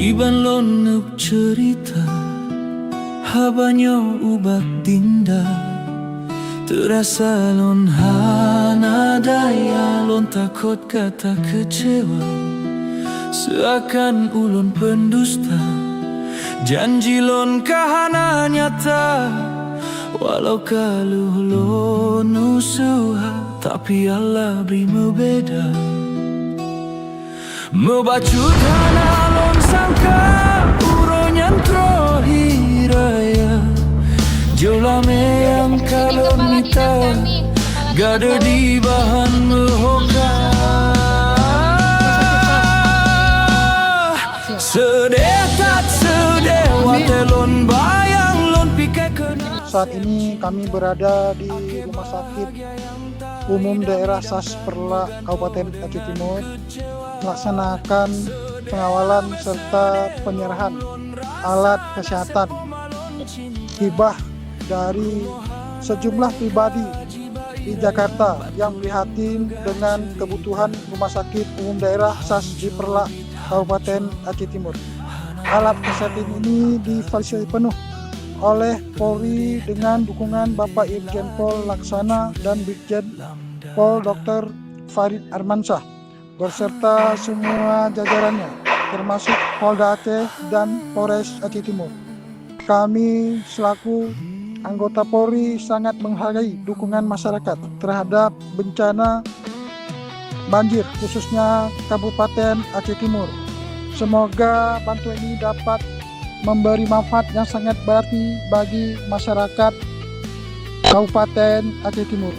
Kiban lon nuk cerita Habanyo ubak dinda Terasa lon hana daya Lon takut kata kecewa Seakan ulun pendusta Janji lon kahana nyata Walau kaluh lon usuha Tapi Allah beri membeda Mebacut hana lon sangka Uronyan trohiraya Jolame yang kalon mita Gada di bahan mehoka Sedetat sedewa telon bayang lon pikai kena. Saat ini kami berada di Rumah Sakit Umum Daerah SAS Perla Kabupaten Aceh Timur melaksanakan pengawalan serta penyerahan alat kesehatan hibah dari sejumlah pribadi di Jakarta yang prihatin dengan kebutuhan Rumah Sakit Umum Daerah SAS di Perla Kabupaten Aceh Timur. Alat kesehatan ini difasilitasi penuh oleh Polri dengan dukungan Bapak Irjen Pol Laksana dan Brigjen Pol Dr. Farid Armansyah berserta semua jajarannya termasuk Polda Aceh dan Polres Aceh Timur. Kami selaku anggota Polri sangat menghargai dukungan masyarakat terhadap bencana banjir khususnya Kabupaten Aceh Timur. Semoga bantuan ini dapat memberi manfaat yang sangat berarti bagi masyarakat Kabupaten Aceh Timur.